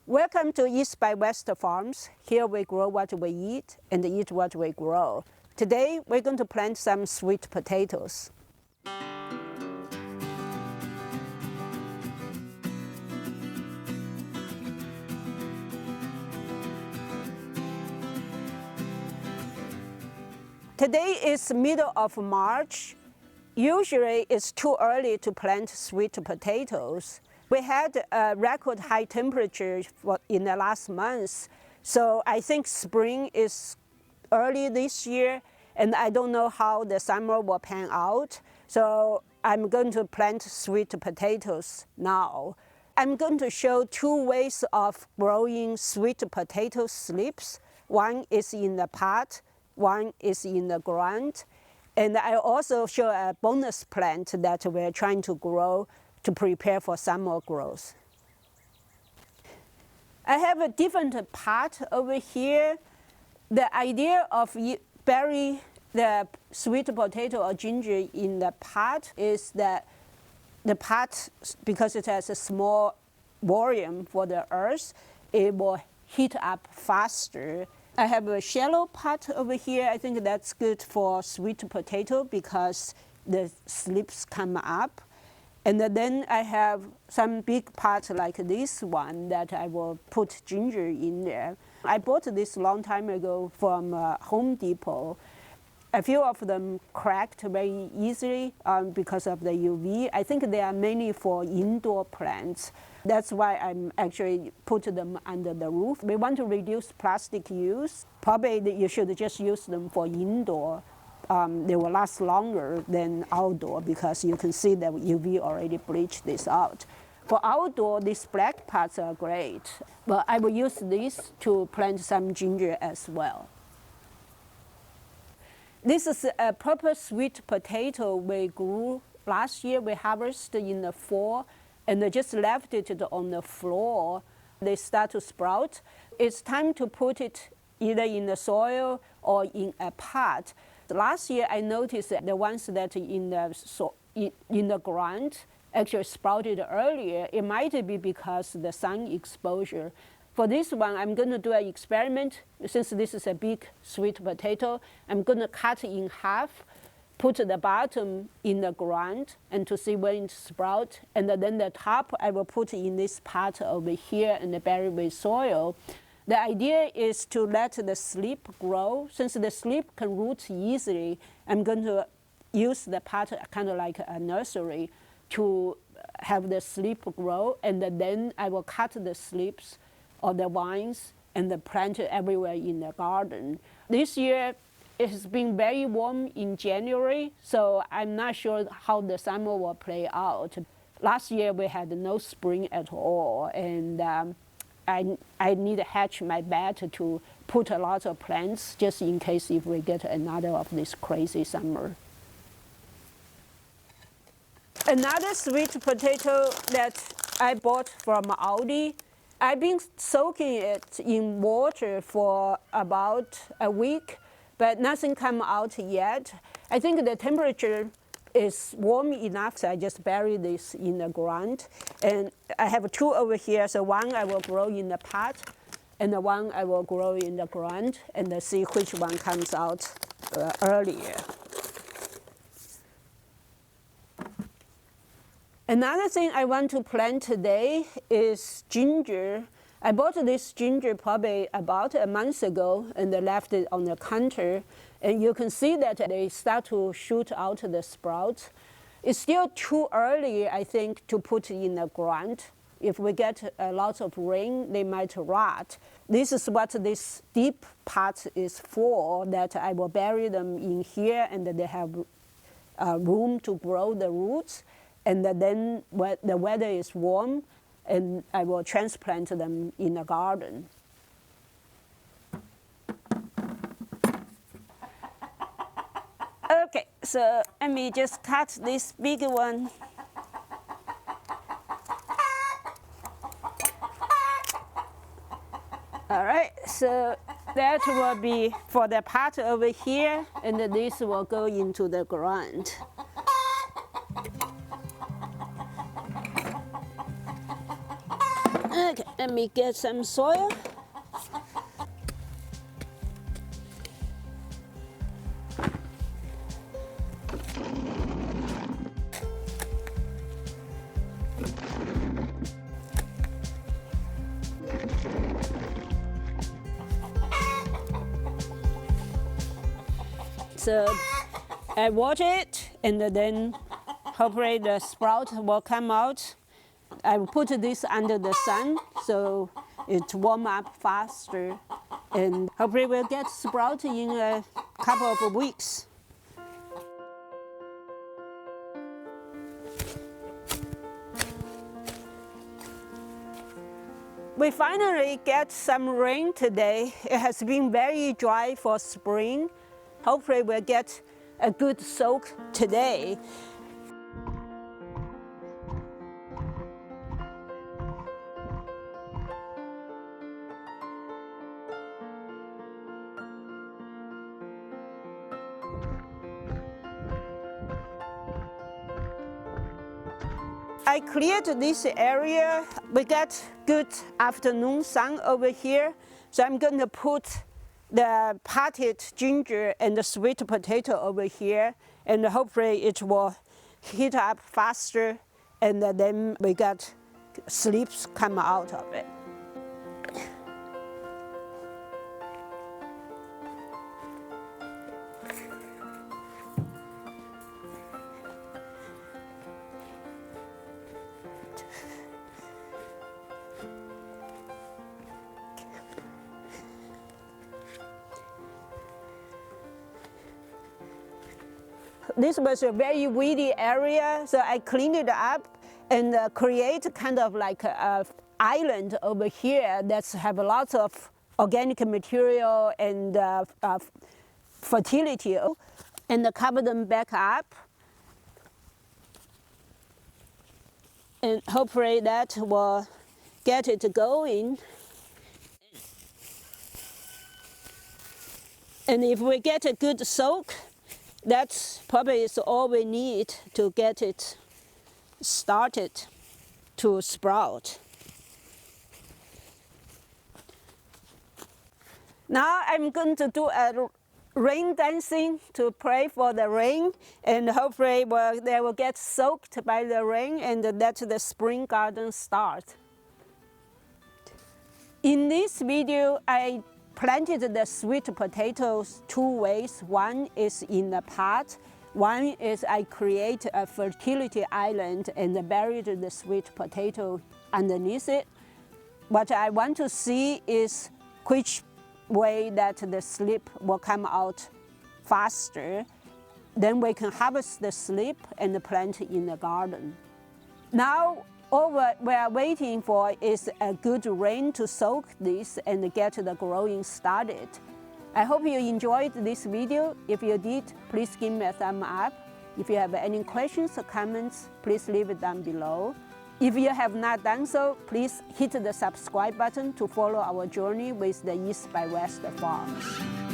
Welcome to East by West Farms. Here we grow what we eat and eat what we grow. Today we're going to plant some sweet potatoes. Today is middle of March. Usually it's too early to plant sweet potatoes. We had a record high temperature in the last month, so I think spring is early this year, and I don't know how the summer will pan out. So I'm going to plant sweet potatoes now. I'm going to show two ways of growing sweet potato slips. One is in the pot, one is in the ground. And I also show a bonus plant that we're trying to grow to prepare for summer growth. I have a different pot over here. The idea of bury the sweet potato or ginger in the pot is that the pot, because it has a small volume for the earth, it will heat up faster. I have a shallow pot over here. I think that's good for sweet potato because the slips come up. And then I have some big pot like this one that I will put ginger in there. I bought this a long time ago from Home Depot. A few of them cracked very easily because of the UV. I think they are mainly for indoor plants. That's why I'm actually put them under the roof. We want to reduce plastic use. Probably you should just use them for indoor. They will last longer than outdoor because you can see that UV already bleached this out. For outdoor, these black pots are great, but I will use this to plant some ginger as well. This is a purple sweet potato we grew last year. We harvested in the fall and just left it on the floor. They start to sprout. It's time to put it either in the soil or in a pot. Last year, I noticed that the ones that in the ground actually sprouted earlier. It might be because of the sun exposure. For this one, I'm going to do an experiment. Since this is a big sweet potato, I'm going to cut in half, put the bottom in the ground, and to see when it sprouts. And then the top, I will put in this pot over here and bury with soil. The idea is to let the slip grow. Since the slip can root easily, I'm going to use the pot kind of like a nursery to have the slip grow, and then I will cut the slips or the vines and plant it everywhere in the garden. This year, it has been very warm in January, so I'm not sure how the summer will play out. Last year, we had no spring at all, and I need to hatch my bed to put a lot of plants just in case if we get another of this crazy summer. Another sweet potato that I bought from Aldi, I've been soaking it in water for about a week, but nothing come out yet. I think the temperature is warm enough, so I just bury this in the ground. And I have two over here, so one I will grow in the pot, and the one I will grow in the ground, and see which one comes out earlier. Another thing I want to plant today is ginger. I bought this ginger probably about a month ago and I left it on the counter. And you can see that they start to shoot out the sprouts. It's still too early, I think, to put in the ground. If we get a lot of rain, they might rot. This is what this deep pot is for, that I will bury them in here and they have room to grow the roots. And then when the weather is warm, and I will transplant them in the garden. Okay, so let me just cut this big one. All right, so that will be for the pot over here, and this will go into the ground. Okay. Let me get some soil. So I water it, and then hopefully the sprout will come out. I will put this under the sun so it warm up faster, and hopefully we'll get sprout in a couple of weeks. We finally get some rain today. It has been very dry for spring. Hopefully we'll get a good soak today. I cleared this area. We got good afternoon sun over here. So I'm going to put the potted ginger and the sweet potato over here. And hopefully it will heat up faster. And then we got slips come out of it. This was a very weedy area, so I cleaned it up and create kind of like an island over here that have lots of organic material and fertility, and cover them back up. And hopefully that will get it going. And if we get a good soak, that's probably is all we need to get it started to sprout. Now I'm going to do a rain dancing to pray for the rain, and hopefully they will get soaked by the rain and let the spring garden start. In this video, I planted the sweet potatoes two ways. One is in the pot. One is I create a fertility island and buried the sweet potato underneath it. What I want to see is which way that the slip will come out faster. Then we can harvest the slip and plant in the garden. Now, all we are waiting for is a good rain to soak this and get the growing started. I hope you enjoyed this video. If you did, please give me a thumb up. If you have any questions or comments, please leave it down below. If you have not done so, please hit the subscribe button to follow our journey with the East by West Farms.